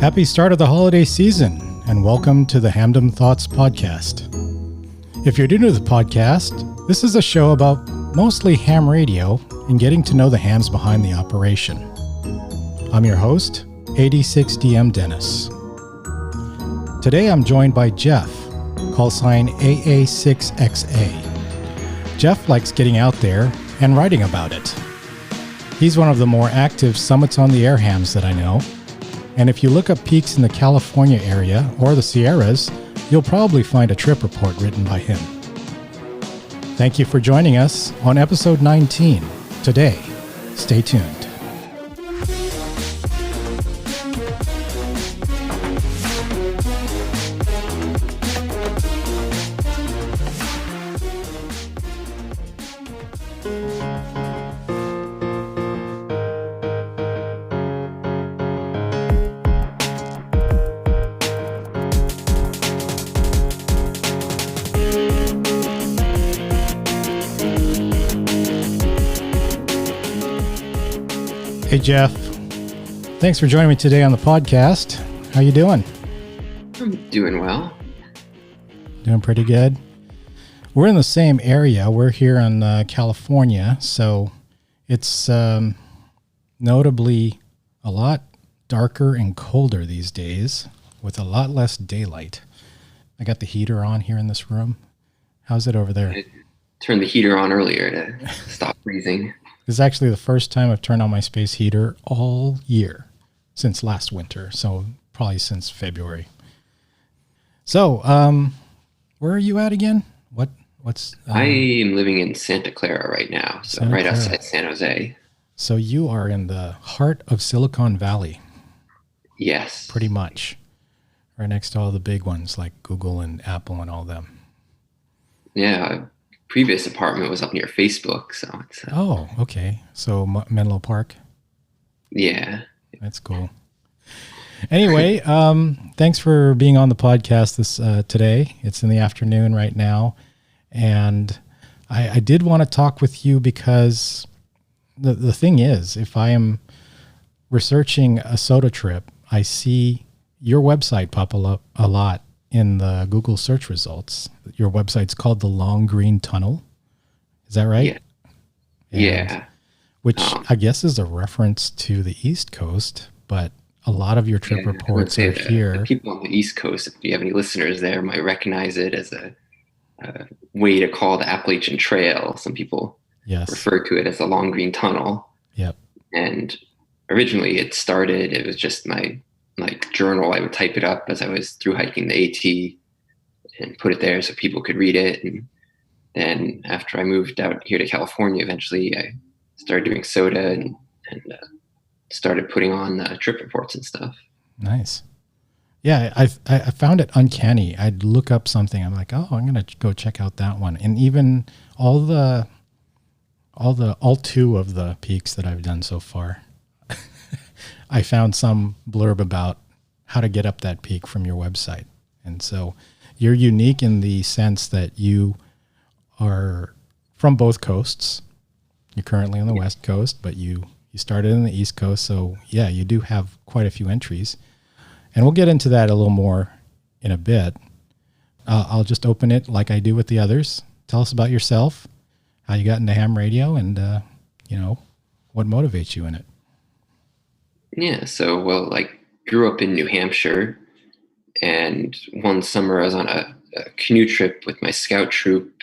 Happy start of the holiday season, and welcome to the Hamdom Thoughts podcast. If you're new to the podcast, this is a show about mostly ham radio and getting to know the hams behind the operation. I'm your host, AA6XA Dennis. Today I'm joined by Jeff, callsign AA6XA. Jeff likes getting out there and writing about it. He's one of the more active Summits on the Air hams that I know, and if you look up peaks in the California area or the Sierras, you'll probably find a trip report written by him. Thank you for joining us on episode 19. Today, stay tuned. Hey Jeff, thanks for joining me today on the podcast. How you doing? I'm doing well. Doing pretty good. We're in the same area. We're here in California, so it's notably a lot darker and colder these days with a lot less daylight. I got the heater on here in this room. How's it over there? I turned the heater on earlier to stop freezing. This is actually the first time I've turned on my space heater all year since last winter, so probably since February. So, where are you at again? What's? I am living in Santa Clara right now, so Santa right Clara. outside San Jose. So you are in the heart of Silicon Valley, Yes. pretty much, right next to all the big ones like Google and Apple and all them. Yeah. Previous apartment was up near Facebook, so it's Oh, okay. So Menlo Park. yeah. That's cool. Anyway, thanks for being on the podcast this today. It's in the afternoon right now. And I did want to talk with you because the thing is, if I am researching a SOTA trip, I see your website pop up a lot in the Google search results. Your website's called the Long Green Tunnel. Is that right? Yeah. Which I guess is a reference to the East Coast, but a lot of your trip Yeah, I would reports say are here. The people on the East Coast, if you have any listeners there, might recognize it as a way to call the Appalachian Trail. Some people Yes. refer to it as the Long Green Tunnel. Yep. And originally it was just my journal. I would type it up as I was through hiking the AT and put it there so people could read it. And then after I moved out here to California, eventually I started doing SOTA and started putting on trip reports and stuff. Nice. Yeah, I found it uncanny. I'd look up something. I'm like, oh, I'm gonna go check out that one. And even all two of the peaks that I've done so far, I found some blurb about how to get up that peak from your website. And so you're unique in the sense that you are from both coasts. You're currently on the West Coast, but you started in the East Coast. So yeah, you do have quite a few entries. And we'll get into that a little more in a bit. I'll just open it like I do with the others. Tell us about yourself, how you got into ham radio, and what motivates you in it. Yeah. So, grew up in New Hampshire, and one summer I was on a canoe trip with my scout troop,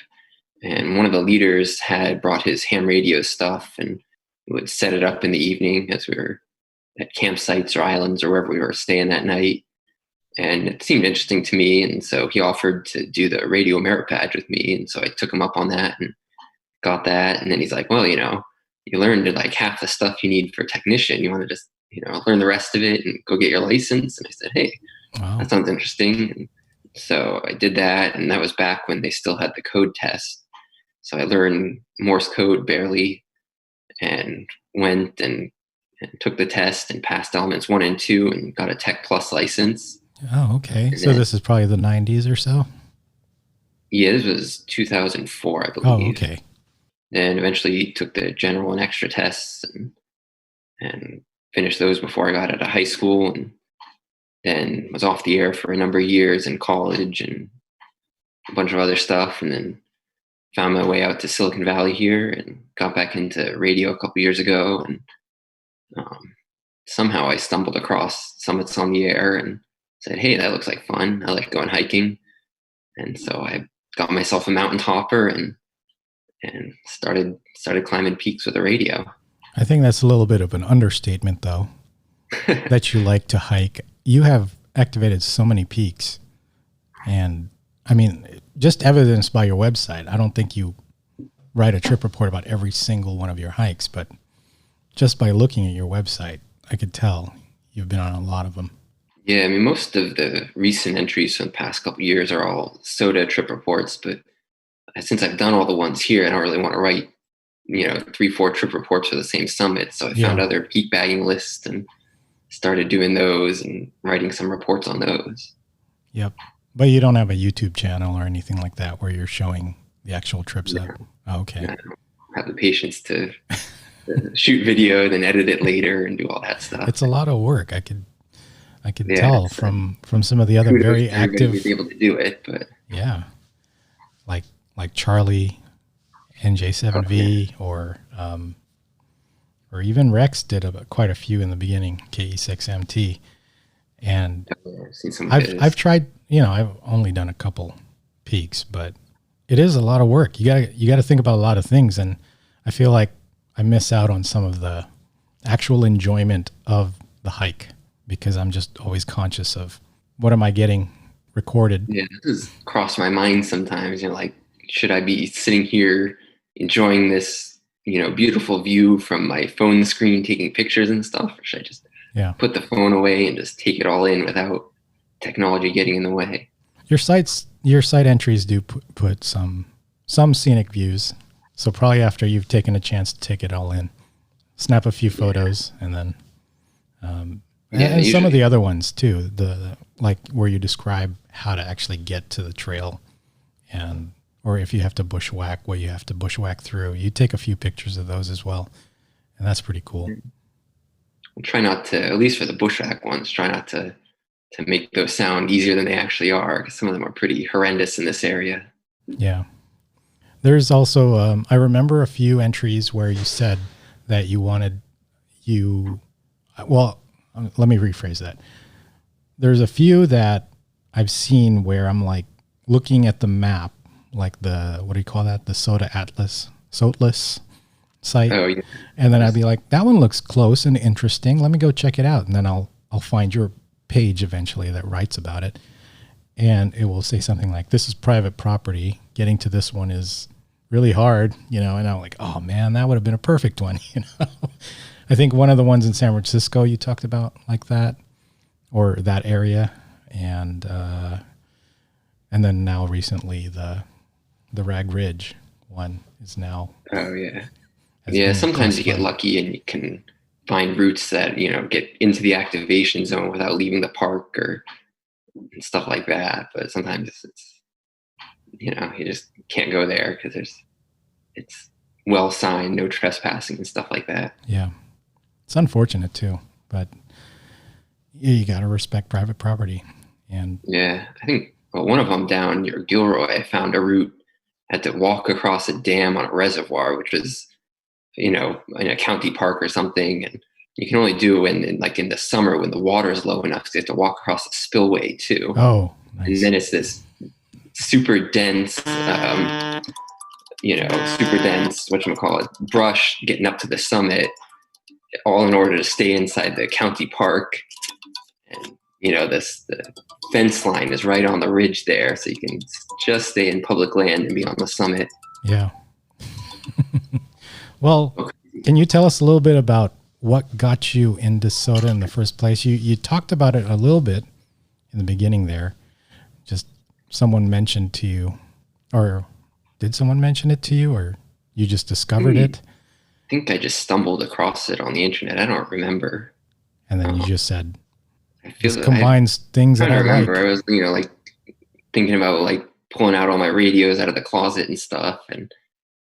and one of the leaders had brought his ham radio stuff and would set it up in the evening as we were at campsites or islands or wherever we were staying that night. And it seemed interesting to me. And so he offered to do the radio merit badge with me. And so I took him up on that and got that. And then he's like, well, you learned half the stuff you need for technician. You want to just, learn the rest of it and go get your license. And I said, hey, Wow. that sounds interesting. And so I did that. And that was back when they still had the code test. So I learned Morse code barely and went and took the test and passed elements 1 and 2 and got a Tech Plus license. Oh, okay. So this is probably the 90s or so? Yeah, this was 2004, I believe. Oh, okay. And eventually took the general and extra tests and finished those before I got out of high school. And then was off the air for a number of years in college and a bunch of other stuff, and then found my way out to Silicon Valley here and got back into radio a couple years ago. And um, somehow I stumbled across Summits on the Air and said, "Hey, that looks like fun. I like going hiking." And so I got myself a mountain topper and started climbing peaks with a radio. I think that's a little bit of an understatement, though, that you like to hike. You have activated so many peaks. And I mean, just evidenced by your website. I don't think you write a trip report about every single one of your hikes, but just by looking at your website, I could tell you've been on a lot of them. Yeah, I mean, most of the recent entries from the past couple of years are all SOTA trip reports, but since I've done all the ones here, I don't really want to write, 3, 4 trip reports for the same summit. So I found other peak bagging lists and started doing those and writing some reports on those. Yep. But you don't have a YouTube channel or anything like that where you're showing the actual trips up. Oh, okay. I don't have the patience to shoot video, then edit it later and do all that stuff. It's a lot of work. I could tell from some of the other very active. Be able to do it, but yeah, like Charlie, NJ7V, or even Rex did quite a few in the beginning. KE6MT, and I've seen some. I've tried. I've only done a couple peaks, but it is a lot of work. You gotta think about a lot of things, and I feel like I miss out on some of the actual enjoyment of the hike because I'm just always conscious of what am I getting recorded. Yeah, this has crossed my mind sometimes. Like, should I be sitting here enjoying this, beautiful view from my phone screen, taking pictures and stuff, or should I just put the phone away and just take it all in without technology getting in the way? Your site entries do put some scenic views. So probably after you've taken a chance to take it all in, snap a few photos, and then and some of the other ones too, like where you describe how to actually get to the trail, or if you have to bushwhack, what you have to bushwhack through. You take a few pictures of those as well, and that's pretty cool. I'll try not to, at least for the bushwhack ones, try not to make those sound easier than they actually are, because some of them are pretty horrendous in this area. Yeah. There's also, I remember a few entries where you said that let me rephrase that. There's a few that I've seen where I'm like looking at the map, like what do you call that? The SOTA site. Oh, yeah. And then I'd be like, that one looks close and interesting. Let me go check it out. And then I'll find your page eventually that writes about it. And it will say something like, this is private property. Getting to this one is really hard, and I'm like, oh man, that would have been a perfect one. I think one of the ones in San Francisco you talked about like that, or that area. And then now recently the Rag Ridge one is now. Oh yeah. Yeah. Sometimes you get lucky and you can find routes that, get into the activation zone without leaving the park and stuff like that. But sometimes it's you just can't go there because it's well signed, no trespassing and stuff like that. Yeah. It's unfortunate too, but you got to respect private property. And yeah, I think one of them down near Gilroy, I found a route, had to walk across a dam on a reservoir, which was, in a county park or something. And you can only do it in the summer when the water is low enough, because you have to walk across a spillway too. Oh, nice. And then it's this super dense, whatchamacallit, brush getting up to the summit, all in order to stay inside the county park. And, the fence line is right on the ridge there, so you can just stay in public land and be on the summit. Yeah. Well, can you tell us a little bit about what got you into SOTA in the first place? You talked about it a little bit in the beginning there. Just someone mentioned to you, or did someone mention it to you, or you just discovered it? I think I just stumbled across it on the internet. I don't remember. And then you just said, this combines things that I remember. I was, thinking about pulling out all my radios out of the closet and stuff, and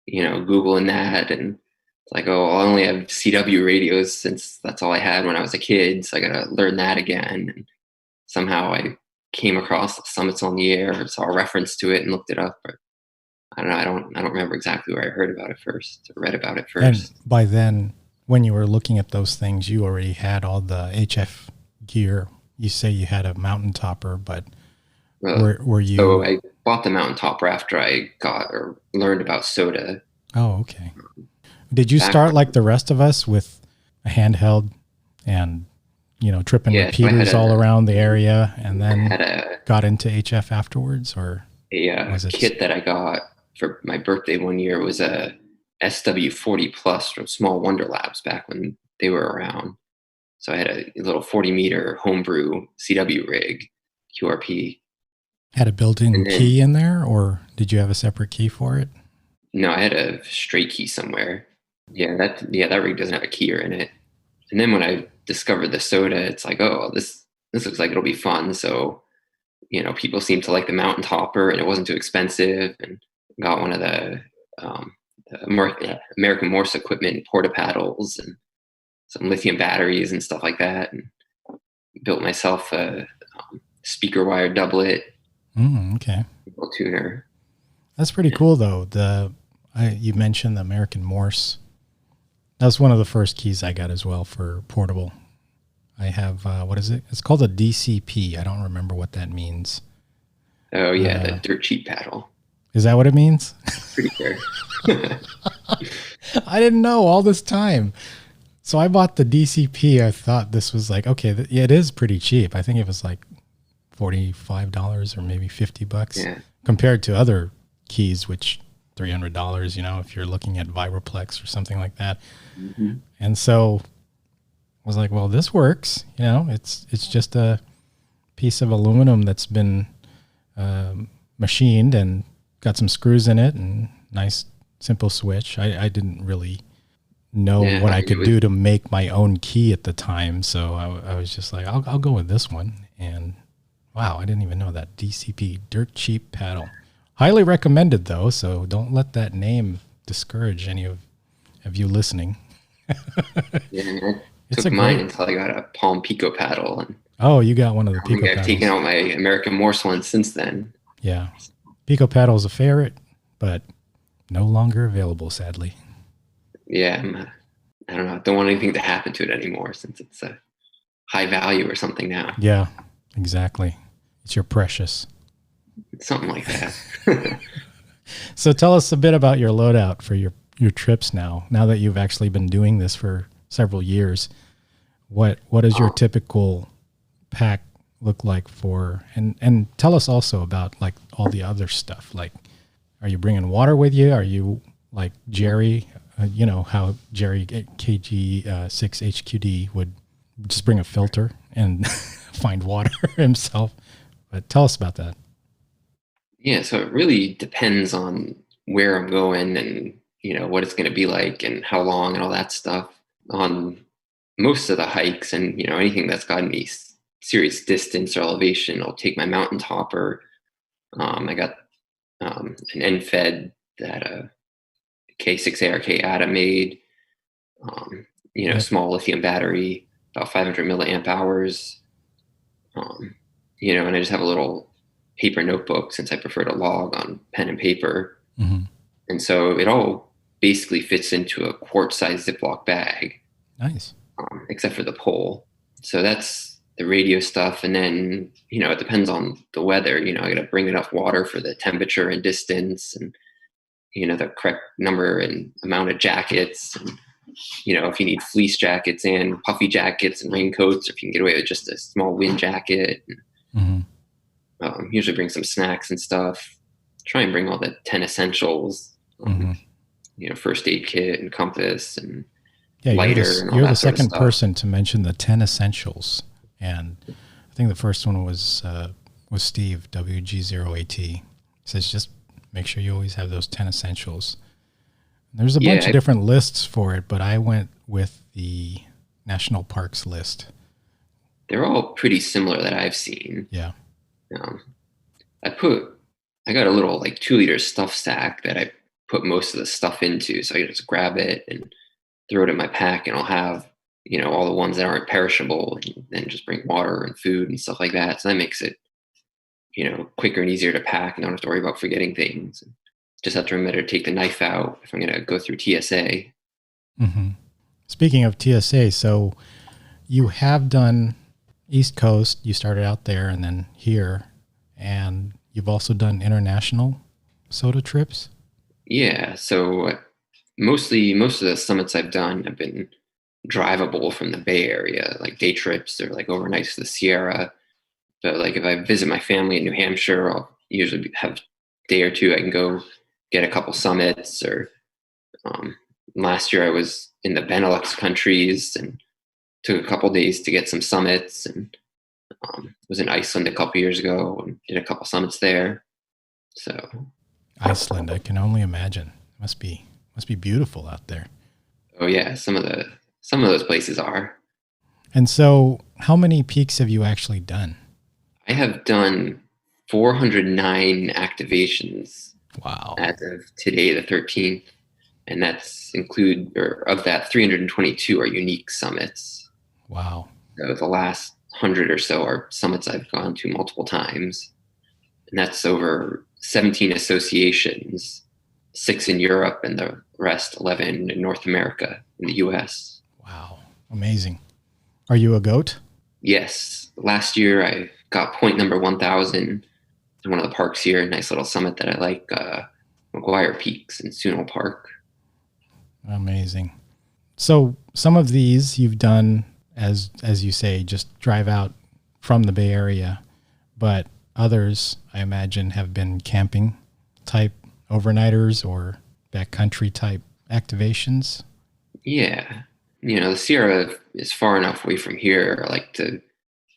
Googling that, and it's like, oh, I only have CW radios since that's all I had when I was a kid, so I gotta learn that again. And somehow I came across Summits on the Air, saw a reference to it and looked it up. But I don't know. I don't remember exactly where I heard about it first or read about it And first. by then, when you were looking at those things, you already had all the HF gear. You say you had a mountain topper, but were you? So I bought the mountain topper after I got or learned about SOTA. Oh, okay. Did you start like the rest of us with a handheld and, tripping repeaters all around the area, and then got into HF afterwards? Or was it kit that I got for my birthday one year was a SW40 Plus from Small Wonder Labs back when they were around. So I had a little 40-meter homebrew CW rig, QRP. Had a built-in key in there, or did you have a separate key for it? No, I had a straight key somewhere. That rig doesn't have a keyer in it. And then when I discovered the SOTA, it's like, oh, this looks like it'll be fun. So, people seem to like the mountain topper, and it wasn't too expensive. And got one of the American Morse equipment, porta paddles, and some lithium batteries and stuff like that. And built myself a speaker wire doublet. Okay. Tuner. That's pretty cool, though. You mentioned the American Morse. That was one of the first keys I got as well for portable. I have, what is it? It's called a DCP. I don't remember what that means. Oh, yeah, the dirt cheap paddle. Is that what it means? Pretty fair. I didn't know all this time. So I bought the DCP. I thought this was like, okay, it is pretty cheap. I think it was like $45 or maybe $50 compared to other keys, which $300, if you're looking at Vibroplex or something like that. Mm-hmm. And so I was like, well, this works. It's just a piece of aluminum that's been machined and got some screws in it and nice simple switch. I didn't really know what I could do to make my own key at the time. So I was just like, I'll go with this one. And wow, I didn't even know that. DCP, dirt cheap paddle. Highly recommended, though, so don't let that name discourage any of you listening. I took mine until I got a Palm Pico paddle. And you got one of the Pico paddles. I've taken out my American Morse one since then. Yeah. Pico paddle is a favorite, but no longer available, sadly. Yeah, I don't know. I don't want anything to happen to it anymore since it's a high value or something now. Yeah, exactly. It's your precious. Something like that. So tell us a bit about your loadout for your trips now that you've actually been doing this for several years. What does your typical pack look like for, and tell us also about like all the other stuff. Like, are you bringing water with you? Are you like Jerry, how Jerry KG6HQD would just bring a filter and find water himself? But tell us about that. Yeah, so it really depends on where I'm going and, what it's going to be like and how long and all that stuff. On most of the hikes and, anything that's got any serious distance or elevation, I'll take my mountain topper. I got an end-fed that a K6ARK ATA made, small lithium battery, about 500 milliamp hours. And I just have a little paper notebook since I prefer to log on pen and paper. Mm-hmm. And so it all basically fits into a quart-sized Ziploc bag. Nice. Except for the pole. So that's the radio stuff. And then, it depends on the weather. I got to bring enough water for the temperature and distance and, the correct number and amount of jackets. And, if you need fleece jackets and puffy jackets and raincoats, or if you can get away with just a small wind jacket. And, usually bring some snacks and stuff. Try and bring all the 10 essentials, first aid kit and compass and lighter. You're the second person to mention the 10 essentials. And I think the first one was Steve, WG0AT. He says, just make sure you always have those 10 essentials. There's a bunch of different lists for it, but I went with the national parks list. They're all pretty similar that I've seen. Yeah. I got a little like 2-liter stuff sack that I put most of the stuff into. So I just grab it and throw it in my pack, and I'll have all the ones that aren't perishable, and then just bring water and food and stuff like that. So that makes it, quicker and easier to pack, and don't have to worry about forgetting things. Just have to remember to take the knife out if I'm going to go through TSA. Mm-hmm. Speaking of TSA, so you have done East Coast, you started out there and then here, and you've also done international SOTA trips? Yeah. So most of the summits I've done have been drivable from the Bay Area, like day trips or like overnights to the Sierra. But like if I visit my family in New Hampshire, I'll usually have a day or two I can go get a couple summits. Or um, last year I was in the Benelux countries and took a couple days to get some summits, and was in Iceland a couple years ago and did a couple summits there. So Iceland, I can only imagine. Must be beautiful out there. oh yeah, some of those places are. And so how many peaks have you actually done? I have done 409 activations. Wow. As of today, the 13th. And of that, 322 are unique summits. Wow. So the last 100 or so are summits I've gone to multiple times. And that's over 17 associations, 6 in Europe, and the rest 11 in North America, in the US. Wow. Amazing. Are you a goat? Yes. Last year I got point number 1,000 in one of the parks here, a nice little summit that I like, McGuire Peaks in Sunol Park. Amazing. So some of these you've done, as you say, just drive out from the Bay Area, but others, I imagine, have been camping type overnighters or backcountry type activations. Yeah. The Sierra is far enough away from here.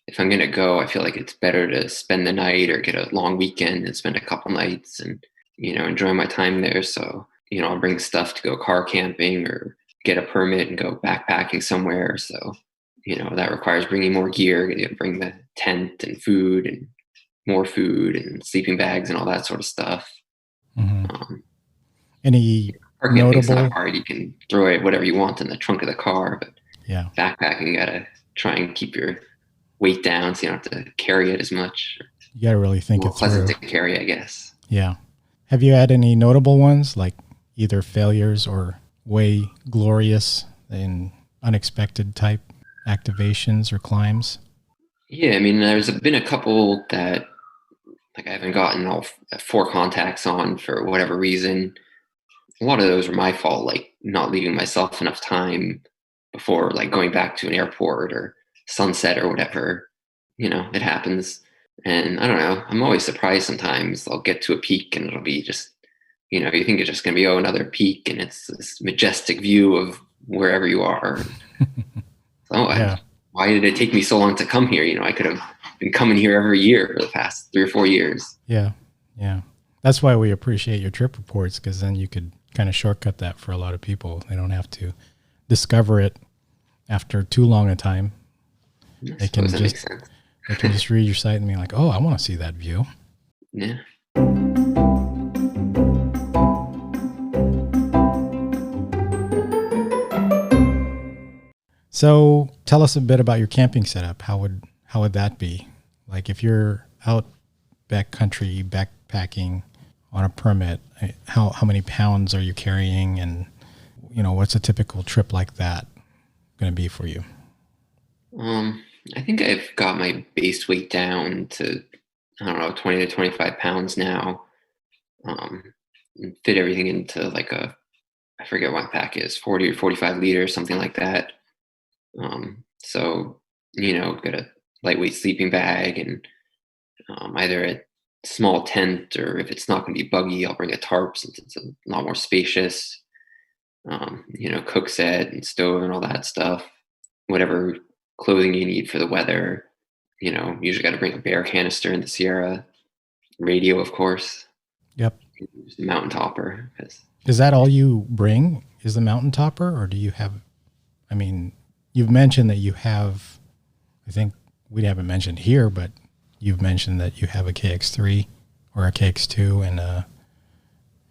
If I'm going to go, I feel like it's better to spend the night or get a long weekend and spend a couple nights and, enjoy my time there. So, I'll bring stuff to go car camping or get a permit and go backpacking somewhere. So, that requires bringing more gear. You gotta bring the tent and food and more food and sleeping bags and all that sort of stuff. Mm-hmm. Any car camping's notable? not hard. You can throw it whatever you want in the trunk of the car, but yeah, backpacking, you gotta try and keep your weight down so you don't have to carry it as much. You got to really think it through. Pleasant to carry, I guess. Yeah. Have you had any notable ones, like either failures or way glorious and unexpected type activations or climbs? Yeah, I mean, there's been a couple that I haven't gotten all 4 contacts on for whatever reason. A lot of those were my fault, like not leaving myself enough time before going back to an airport or sunset or whatever. It happens. And I don't know, I'm always surprised sometimes I'll get to a peak and it'll be just, you think it's just going to be, another peak, and it's this majestic view of wherever you are. Yeah. Why did it take me so long to come here? I could have been coming here every year for the past 3 or 4 years. Yeah. Yeah. That's why we appreciate your trip reports, because then you could kind of shortcut that for a lot of people. They don't have to discover it after too long a time. They can just read your site and be like, oh, I want to see that view. Yeah. So tell us a bit about your camping setup. How would that be? Like if you're out backcountry backpacking on a permit, how many pounds are you carrying, and what's a typical trip like that going to be for you? I think I've got my base weight down to, I don't know, 20 to 25 pounds now. And fit everything into I forget what my pack is, 40 or 45 liters, something like that. So, got a lightweight sleeping bag and either a small tent, or if it's not going to be buggy, I'll bring a tarp since it's a lot more spacious. Cook set and stove and all that stuff. Whatever clothing you need for the weather. Usually got to bring a bear canister in the Sierra. Radio, of course. Yep. The mountain topper. Is that all you bring? Is the mountain topper, or do you have? I mean, you've mentioned that you have. I think we haven't mentioned here, but you've mentioned that you have a KX3 or a KX2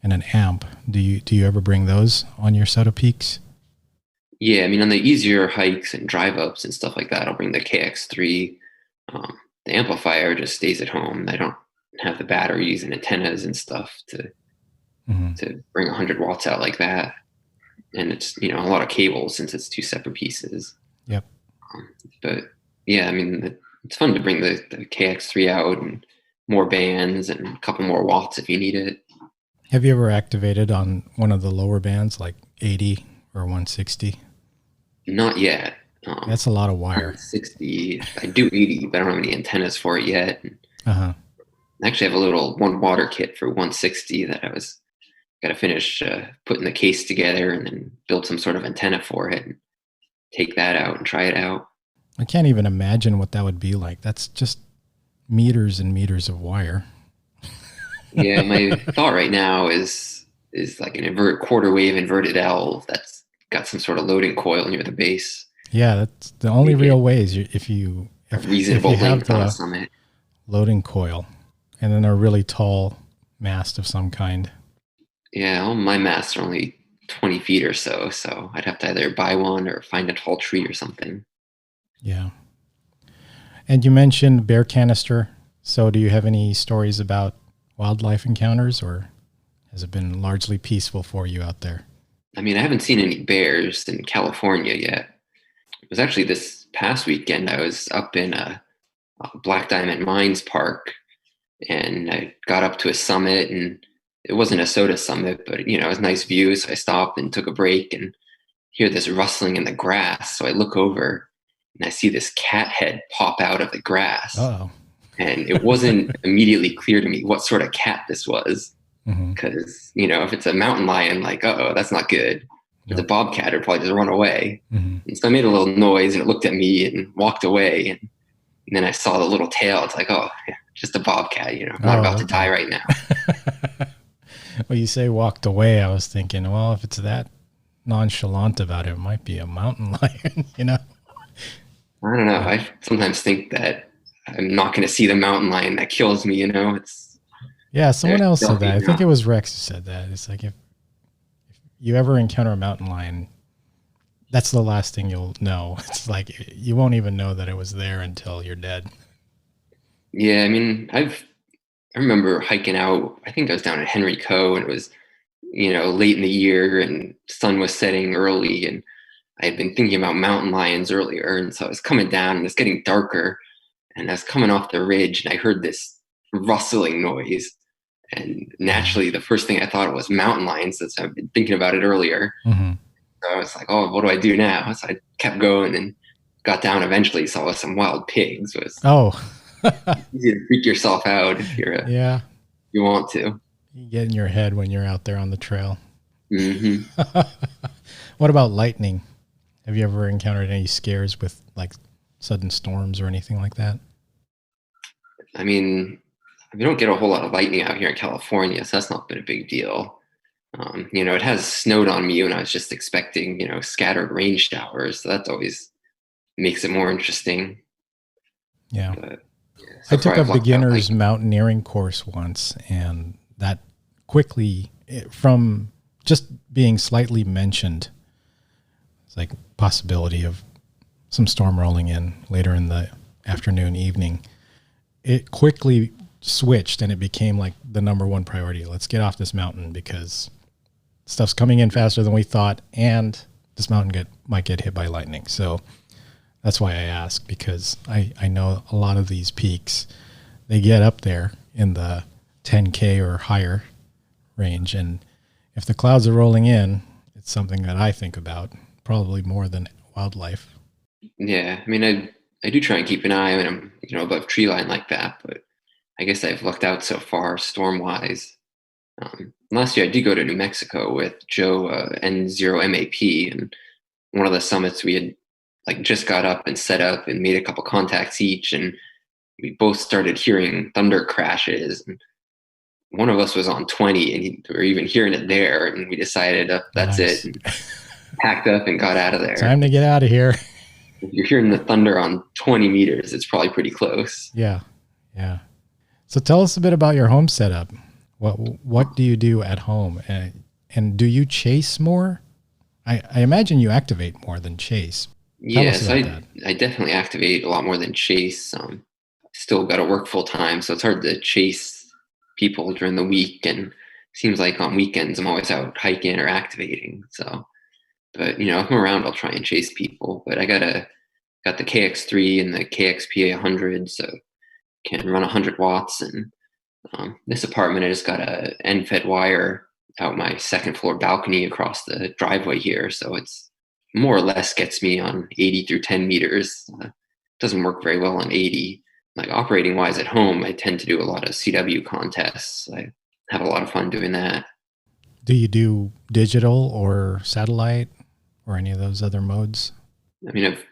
and an amp. Do you ever bring those on your SOTA peaks? Yeah, I mean, on the easier hikes and drive ups and stuff like that, I'll bring the KX3. The amplifier just stays at home. I don't have the batteries and antennas and stuff Hmm. to bring 100 watts out like that. And it's, a lot of cables since it's two separate pieces. Yep. But yeah, I mean, it's fun to bring the KX3 out and more bands and a couple more watts if you need it. Have you ever activated on one of the lower bands like 80 or 160? Not yet. That's a lot of wire. 60. I do 80, but I don't have any antennas for it yet. Uh-huh. I actually have a little one water kit for 160 that I was got to finish putting the case together and then build some sort of antenna for it and take that out and try it out. I can't even imagine what that would be like. That's just meters and meters of wire. Yeah, my thought right now is like an quarter wave inverted L that's got some sort of loading coil near the base. Yeah, that's the only real ways if you have length on the summit. Loading coil, and then a really tall mast of some kind. Yeah, all my masts are only 20 feet or so I'd have to either buy one or find a tall tree or something. Yeah. And you mentioned bear canister. So do you have any stories about wildlife encounters, or has it been largely peaceful for you out there? I mean, I haven't seen any bears in California yet. It was actually this past weekend. I was up in a Black Diamond Mines Park, and I got up to a summit, and it wasn't a SOTA summit, but it was nice view. So I stopped and took a break and hear this rustling in the grass. So I look over and I see this cat head pop out of the grass. Oh. And it wasn't immediately clear to me what sort of cat this was. Mm-hmm. Because, if it's a mountain lion, like, uh-oh, that's not good. If it's a bobcat, it'd probably just run away. Mm-hmm. And so I made a little noise and it looked at me and walked away. And then I saw the little tail. It's like, oh, yeah, just a bobcat, I'm not about to die right now. Well, you say walked away. I was thinking, well, if it's that nonchalant about it, it might be a mountain lion, I don't know. I sometimes think that I'm not going to see the mountain lion that kills me, It's someone else said that. I think it was Rex who said that. It's like if you ever encounter a mountain lion, that's the last thing you'll know. It's like you won't even know that it was there until you're dead. Yeah, I mean, I remember hiking out. I think I was down at Henry Coe, and it was, late in the year, and sun was setting early, and I had been thinking about mountain lions earlier, and so I was coming down, and it's getting darker, and I was coming off the ridge, and I heard this rustling noise, and naturally, the first thing I thought was mountain lions, since I've been thinking about it earlier. Mm-hmm. So I was like, "Oh, what do I do now?" So I kept going and got down. Eventually, saw some wild pigs. It was easy to freak yourself out if you're you want to. You get in your head when you're out there on the trail. Mm-hmm. What about lightning? Have you ever encountered any scares with like sudden storms or anything like that? I mean, we don't get a whole lot of lightning out here in California, so that's not been a big deal. It has snowed on me when I was just expecting, scattered rain showers. So that always makes it more interesting. Yeah. But, I took a beginner's mountaineering course once, and that quickly, from just being slightly mentioned, it's like possibility of some storm rolling in later in the afternoon, evening. It quickly switched, and it became like the number one priority. Let's get off this mountain because stuff's coming in faster than we thought, and this mountain might get hit by lightning. So that's why I ask, because I know a lot of these peaks, they get up there in the 10K or higher range. And if the clouds are rolling in, it's something that I think about probably more than wildlife. Yeah. I mean, I do try and keep an eye when I'm, above tree line like that, but I guess I've lucked out so far storm wise. Last year I did go to New Mexico with Joe, N0MAP, and one of the summits we had just got up and set up and made a couple contacts each, and we both started hearing thunder crashes, and one of us was on 20 and we were even hearing it there, and we decided that's Nice. it, and packed up and got out of there. Time to get out of here. If you're hearing the thunder on 20 meters, it's probably pretty close. Yeah. So tell us a bit about your home setup. What do you do at home, and do you chase more I imagine you activate more than chase. Tell us Yes, about that. I definitely activate a lot more than chase. Still got to work full time, so it's hard to chase people during the week. And seems like on weekends I'm always out hiking or activating. So, but if I'm around, I'll try and chase people. But I got the KX3 and the KXPA 100, so can run 100 watts. And this apartment, I just got a end-fed wire out my second floor balcony across the driveway here, so it's more or less gets me on 80 through 10 meters. Doesn't work very well on 80. Like operating wise at home, I tend to do a lot of CW contests. I have a lot of fun doing that. Do you do digital or satellite or any of those other modes? I mean, I've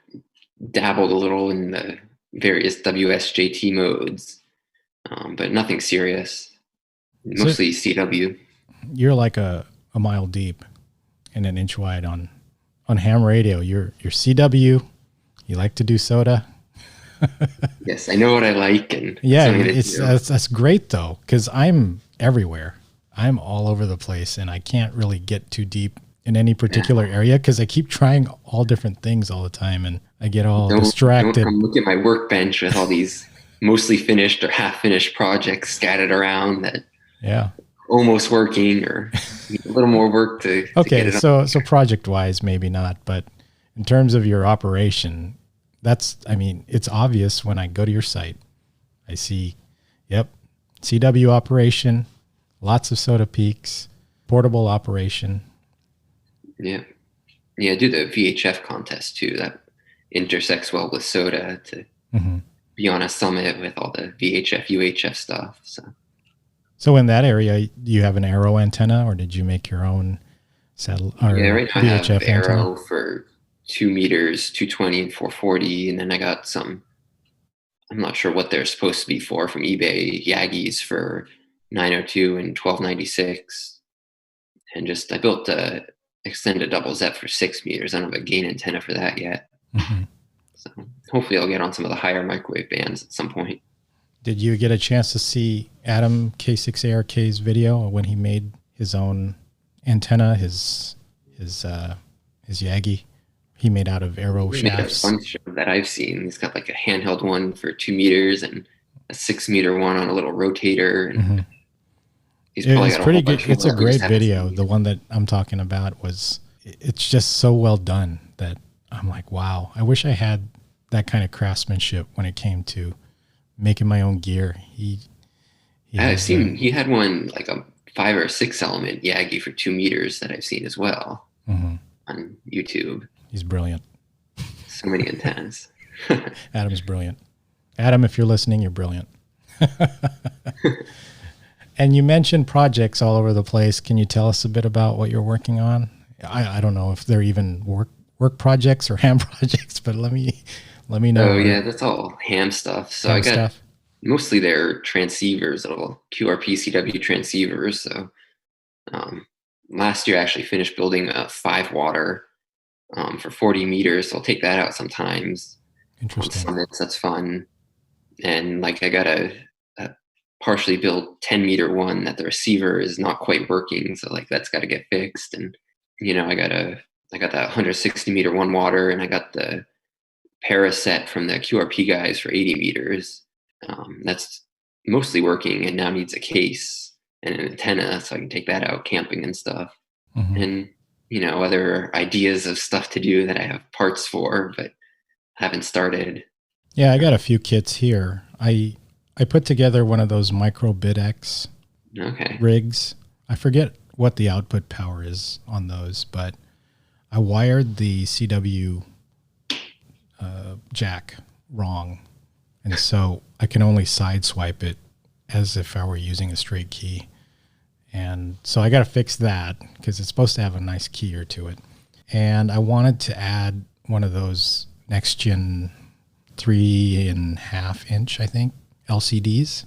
dabbled a little in the various WSJT modes, but nothing serious. Mostly CW. You're like a mile deep and an inch wide on ham radio. You're CW. You like to do SOTA. Yes, I know what I like, and yeah, that's great though, because I'm everywhere. I'm all over the place, and I can't really get too deep in any particular area because I keep trying all different things all the time, and I get all distracted. Don't look at my workbench with all these mostly finished or half-finished projects scattered around that almost working or need a little more work to get it so project-wise, maybe not, but in terms of your operation, it's obvious when I go to your site. I see, CW operation, lots of SOTA peaks, portable operation. Yeah, I do the VHF contest too. That intersects well with SOTA to be on a summit with all the VHF, UHF stuff. So in that area, do you have an Arrow antenna, or did you make your own satellite? Yeah, right now VHF I have Arrow antenna? for 2 meters, 220 and 440, and then I got some. I'm not sure what they're supposed to be for from eBay Yagis for 902 and 1296, and I built a extended double ZEP for 6 meters. I don't have a gain antenna for that yet. So hopefully I'll get on some of the higher microwave bands at some point. Did you get a chance to see Adam K6ARK's video when he made his own antenna, his Yagi? He made out of Arrow shafts. A bunch that I've seen. He's got like a handheld one for 2 meters and a 6 meter one on a little rotator. And he's probably got pretty good. It's a great video. The one that I'm talking about it's just so well done that I'm like, wow, I wish I had that kind of craftsmanship when it came to making my own gear. I've seen he had one like a 5 or 6 element Yagi for 2 meters that I've seen as well on YouTube. He's brilliant. So many antennas. Adam's brilliant. Adam, if you're listening, you're brilliant. And you mentioned projects all over the place. Can you tell us a bit about what you're working on? I don't know if they're even work projects or ham projects, but let me know. Oh yeah, that's all ham stuff. So I got mostly their transceivers, little QRP CW transceivers. So last year I actually finished building a 5 water for 40 meters. So I'll take that out sometimes. Interesting. Summits, that's fun. And like I got a partially built 10 meter one that the receiver is not quite working. So like that's got to get fixed. And I got that 160 meter 1 water, and I got the Paraset from the QRP guys for 80 meters. That's mostly working and now needs a case and an antenna so I can take that out camping and stuff. And other ideas of stuff to do that I have parts for but haven't started. Yeah, I got a few kits here. I put together one of those micro BitX rigs. I forget what the output power is on those, but I wired the CW jack wrong, and so I can only side swipe it as if I were using a straight key. And so I got to fix that because it's supposed to have a nice keyer to it. And I wanted to add one of those next gen 3.5 inch, I think, LCDs.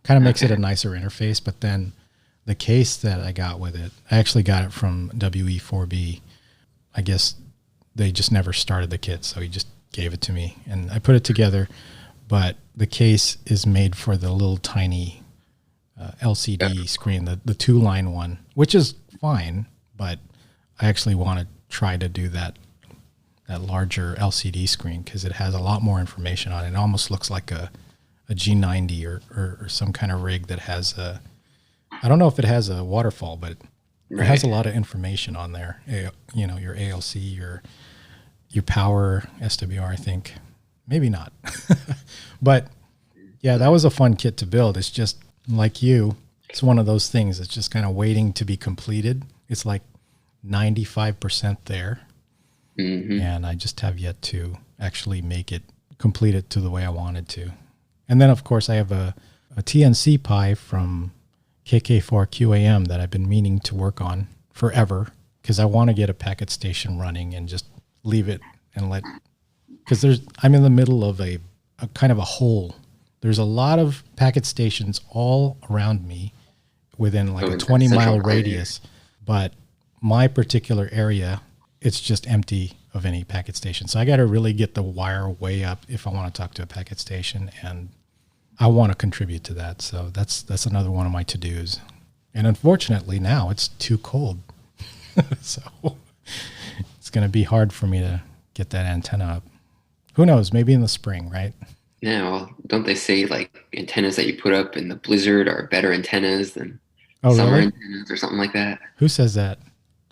Kind of makes it a nicer interface, but then the case that I got with it, I actually got it from WE4B. I guess they just never started the kit, so he just gave it to me and I put it together. But the case is made for the little tiny LCD screen, the 2-line one, which is fine, but I actually want to try to do that larger LCD screen because it has a lot more information on it. It almost looks like a G90 or some kind of rig that has I don't know if it has a waterfall, but it has a lot of information on there. You know, your ALC, your power, SWR, I think. Maybe not. But yeah, that was a fun kit to build. It's just like you, it's one of those things that's just kind of waiting to be completed. It's like 95% there. Mm-hmm. And I just have yet to actually complete it to the way I wanted to. And then, of course, I have a TNC Pi from KK4QAM that I've been meaning to work on forever because I want to get a packet station running and just leave it and because I'm in the middle of a kind of a hole. There's a lot of packet stations all around me within like a 20-mile radius, but my particular area, it's just empty of any packet station. So I got to really get the wire way up if I want to talk to a packet station, and I want to contribute to that. So that's another one of my to-dos. And unfortunately now it's too cold. So it's going to be hard for me to get that antenna up. Who knows? Maybe in the spring, right? Yeah, well, don't they say like antennas that you put up in the blizzard are better antennas than summer really? antennas or something like that? Who says that?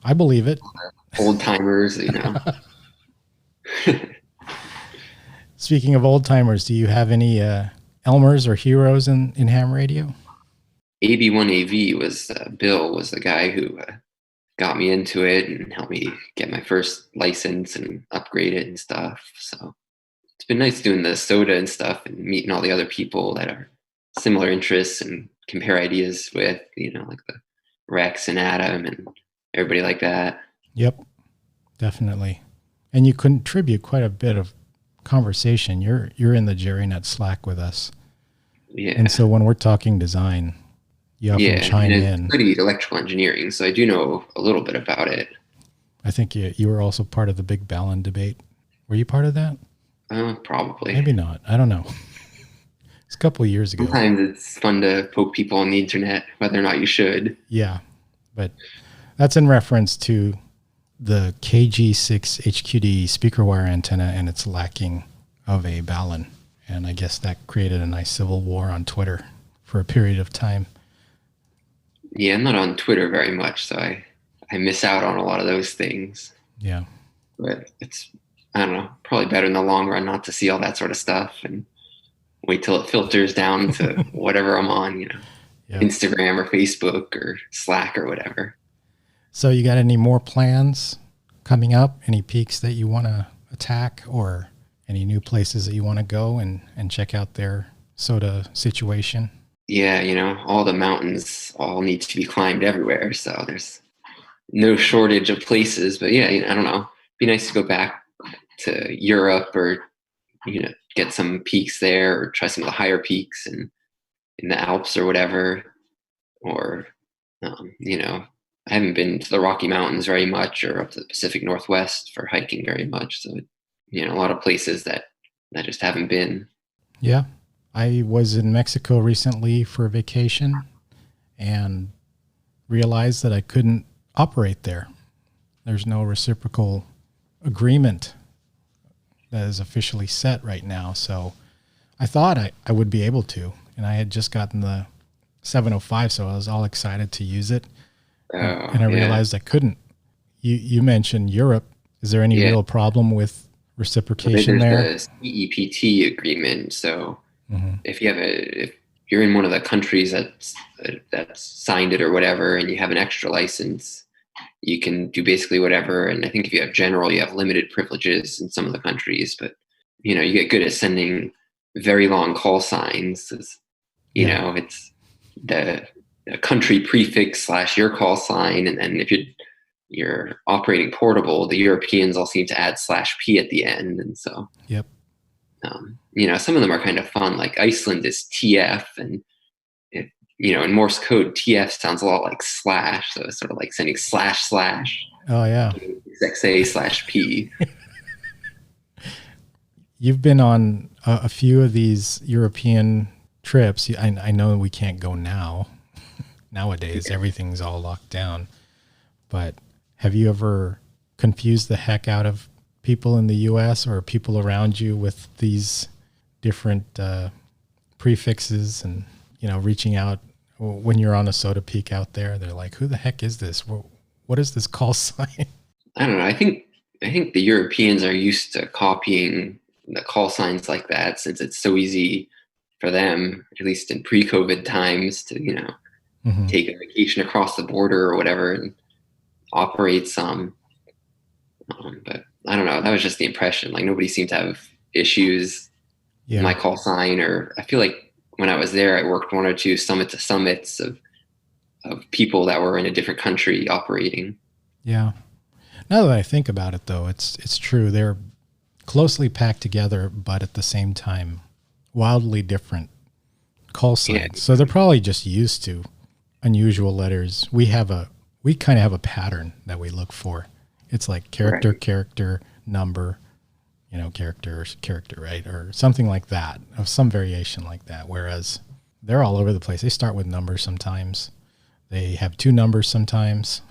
I believe it. Old timers, you know. Speaking of old timers, do you have any Elmers or heroes in ham radio? AB1AV was Bill was the guy who got me into it and helped me get my first license and upgrade it and stuff. So it's been nice doing the SOTA and stuff and meeting all the other people that are similar interests and compare ideas with, you know, like the Rex and Adam and everybody like that. Yep, definitely. And you contribute quite a bit of conversation. You're in the JerryNet Slack with us. Yeah. And so when we're talking design, you often chime in. I studied electrical engineering, so I do know a little bit about it. I think you were also part of the Big Ballon debate. Were you part of that? Probably. Maybe not. I don't know. It's a couple of years ago. Sometimes it's fun to poke people on the internet, whether or not you should. Yeah, but that's in reference to the KG6HQD speaker wire antenna and its lacking of a Ballon. And I guess that created a nice civil war on Twitter for a period of time. Yeah, I'm not on Twitter very much, so I miss out on a lot of those things. Yeah. But it's, I don't know, probably better in the long run not to see all that sort of stuff and wait till it filters down to whatever I'm on, you know, yep. Instagram or Facebook or Slack or whatever. So you got any more plans coming up? Any peaks that you want to attack or any new places that you want to go and check out their SOTA situation? Yeah, you know, all the mountains all need to be climbed everywhere. So there's no shortage of places. But yeah, I don't know. It'd be nice to go back to Europe or, you know, get some peaks there or try some of the higher peaks in the Alps or whatever. Or, you know, I haven't been to the Rocky Mountains very much or up to the Pacific Northwest for hiking very much. So, you know, a lot of places that I just haven't been. Yeah. I was in Mexico recently for a vacation and realized that I couldn't operate there. There's no reciprocal agreement that is officially set right now. So I thought I would be able to, and I had just gotten the 705, so I was all excited to use it. And I realized I couldn't. You mentioned Europe. Is there any real problem with reciprocation there? There's the CEPT agreement. So if you're in one of the countries that's signed it or whatever, and you have an extra license, you can do basically whatever. And I think if you have general, you have limited privileges in some of the countries, but you know, you get good at sending very long call signs. You know, it's the country prefix / your call sign. And then if you're operating portable, the Europeans all seem to add /P at the end. And so, yep. You know, some of them are kind of fun. Like Iceland is TF, and you know, in Morse code, TF sounds a lot like /, so it's sort of like sending //. Oh yeah. XA/P. You've been on a few of these European trips. I know we can't go now. Nowadays, everything's all locked down. But Have you ever confused the heck out of people in the US or people around you with these different prefixes and, reaching out when you're on a SOTA peak out there? They're like, who the heck is this? What is this call sign? I don't know. I think the Europeans are used to copying the call signs like that, since it's so easy for them, at least in pre-COVID times, to Mm-hmm. take a vacation across the border or whatever and operate some. But I don't know. That was just the impression. Like, nobody seemed to have issues with Yeah. my call sign, or I feel like when I was there, I worked one or two summit to summits of people that were in a different country operating. Yeah. Now that I think about it, though, it's true. They're closely packed together, but at the same time, wildly different call signs. Yeah. So they're probably just used to unusual letters. We kind of have a pattern that we look for. It's like character, Right. character, number, character, right? Or something like that, of some variation like that. Whereas they're all over the place. They start with numbers sometimes. They have two numbers sometimes.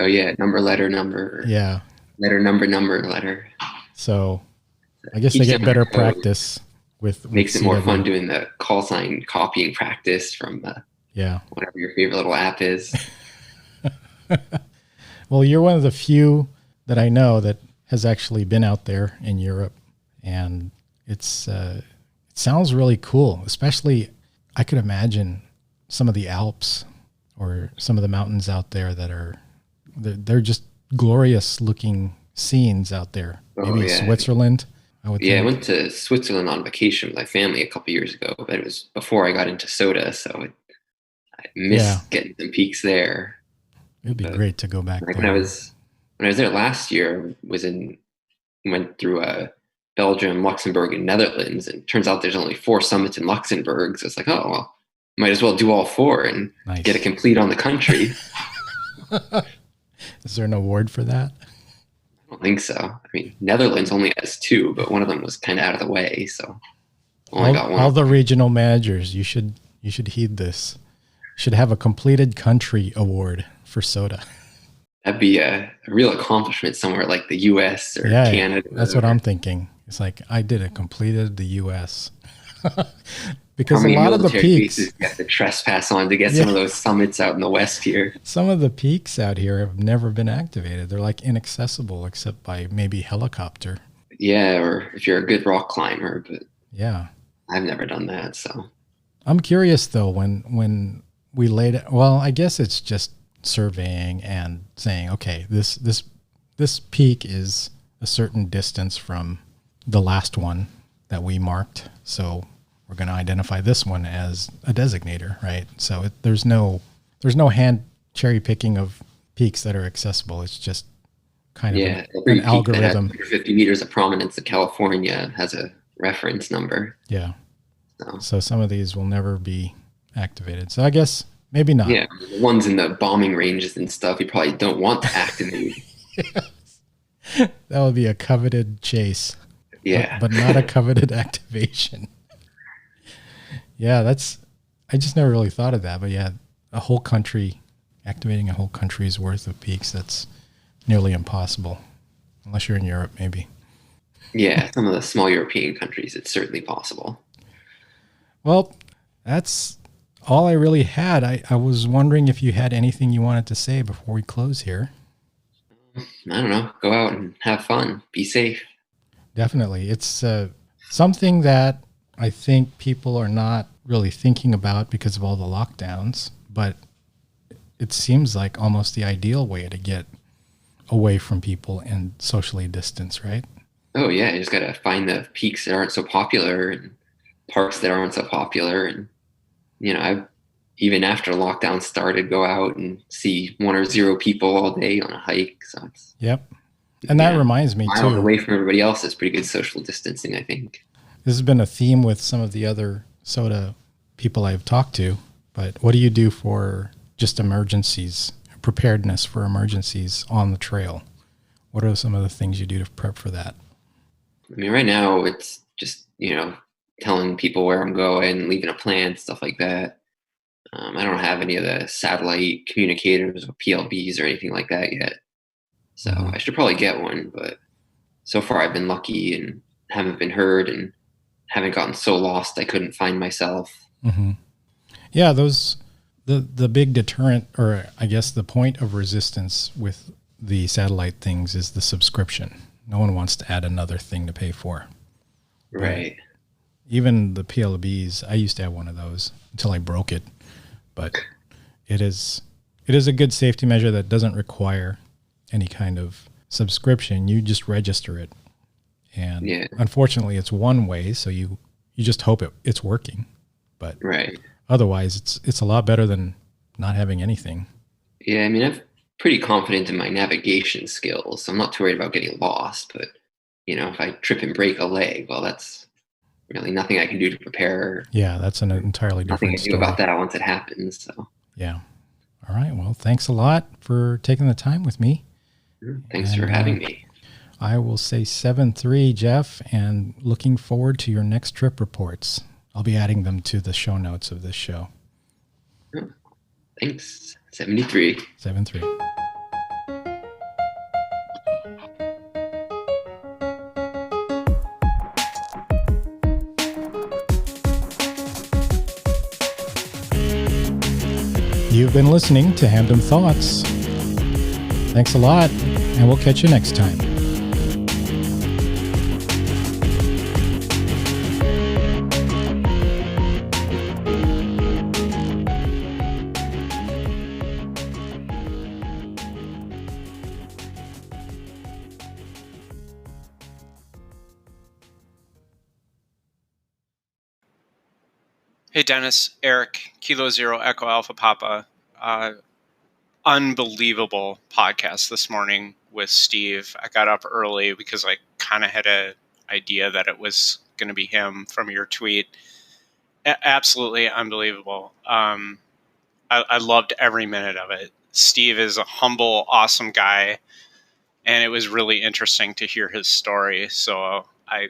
Oh yeah, number, letter, number, Yeah. letter, number, number, letter. So I guess they Each get time better I go, practice with makes it more CW. fun doing the call sign copying practice from Yeah. whatever your favorite little app is. Well, you're one of the few that I know that has actually been out there in Europe, and it sounds really cool. Especially, I could imagine some of the Alps or some of the mountains out there that they're just glorious looking scenes out there. Oh, Maybe yeah. Switzerland. I would Yeah, I think. went to Switzerland on vacation with my family a couple years ago, but it was before I got into SOTA, so I Yeah, missed getting some peaks there. it'd be But great to go back like there. when I was there last year, went through Belgium, Luxembourg, and Netherlands, and it turns out there's only 4 summits in Luxembourg. So it's like, oh well, might as well do all 4 and Nice. get a complete on the country. Is there an award for that? I don't think so. I mean, Netherlands only has 2, but one of them was kind of out of the way, so only got one. All the regional managers, you should heed this. Should have a completed country award for SOTA. That'd be a real accomplishment somewhere like the U.S. or Yeah, Canada. that's what I'm thinking. It's like I did it, completed the U.S. How Because a many lot of the military peaks, bases you have to trespass on to get some of those summits out in the West here? some of the peaks out here have never been activated. They're like inaccessible except by maybe helicopter. Yeah, or if you're a good rock climber, but Yeah. I've never done that. So I'm curious though, when we laid it, well, I guess it's just surveying and saying, okay, this peak is a certain distance from the last one that we marked. So we're going to identify this one as a designator, right? So there's no hand cherry picking of peaks that are accessible. It's just kind of yeah, an every peak that has algorithm. 50 meters of prominence in California has a reference number. Yeah. So So some of these will never be activated. So I guess maybe not. yeah, the ones in the bombing ranges and stuff, you probably don't want to activate. That would be a coveted chase. Yeah, But not a coveted activation. Yeah, I just never really thought of that. But yeah, activating a whole country's worth of peaks, that's nearly impossible. Unless you're in Europe, maybe. yeah. Some of the small European countries, it's certainly possible. Well, that's all I really had. I was wondering if you had anything you wanted to say before we close here. I don't know. Go out and have fun. Be safe. Definitely. It's something that I think people are not really thinking about because of all the lockdowns, but it seems like almost the ideal way to get away from people and socially distance, right? Oh yeah, you just gotta find the peaks that aren't so popular and parks that aren't so popular, and I even after lockdown started, go out and see 1 or 0 people all day on a hike. So it's Yep. And that yeah, reminds me miles too, away from everybody else is pretty good social distancing, I think. this has been a theme with some of the other SOTA people I've talked to, but what do you do for just emergencies, preparedness for emergencies on the trail? What are some of the things you do to prep for that? I mean, right now it's just telling people where I'm going, leaving a plan, stuff like that. I don't have any of the satellite communicators or PLBs or anything like that yet. So Mm-hmm. I should probably get one, but so far I've been lucky and haven't been heard and haven't gotten so lost I couldn't find myself. Mm-hmm. Yeah, the big deterrent, or I guess the point of resistance with the satellite things is the subscription. No one wants to add another thing to pay for. Right. But even the PLBs, I used to have one of those until I broke it. But it is a good safety measure that doesn't require any kind of subscription. You just register it. And unfortunately it's one way, so you just hope it's working. But right. Otherwise it's a lot better than not having anything. Yeah, I mean, I'm pretty confident in my navigation skills, so I'm not too worried about getting lost. But if I trip and break a leg, well, that's really nothing I can do to prepare. Yeah, that's an entirely Nothing different I do story. about that once it happens. So yeah. All right. Well, thanks a lot for taking the time with me. Thanks for having me. I will say 7-3, Jeff, and looking forward to your next trip reports. I'll be adding them to the show notes of this show. Oh, thanks. 73. 7-3. You've been listening to Hamdom Thoughts. Thanks a lot, and we'll catch you next time. Hey, Dennis, Eric, Kilo Zero Echo Alpha Papa. Unbelievable podcast this morning with Steve. I got up early because I kind of had an idea that it was going to be him from your tweet. Absolutely unbelievable. I loved every minute of it. Steve is a humble, awesome guy, and it was really interesting to hear his story. So I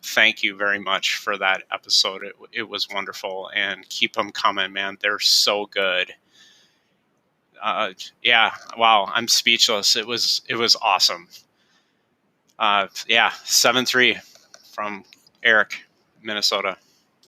thank you very much for that episode. It was wonderful, and keep them coming, man. They're so good. Yeah, wow, I'm speechless. It was awesome. 7-3 from Eric, Minnesota.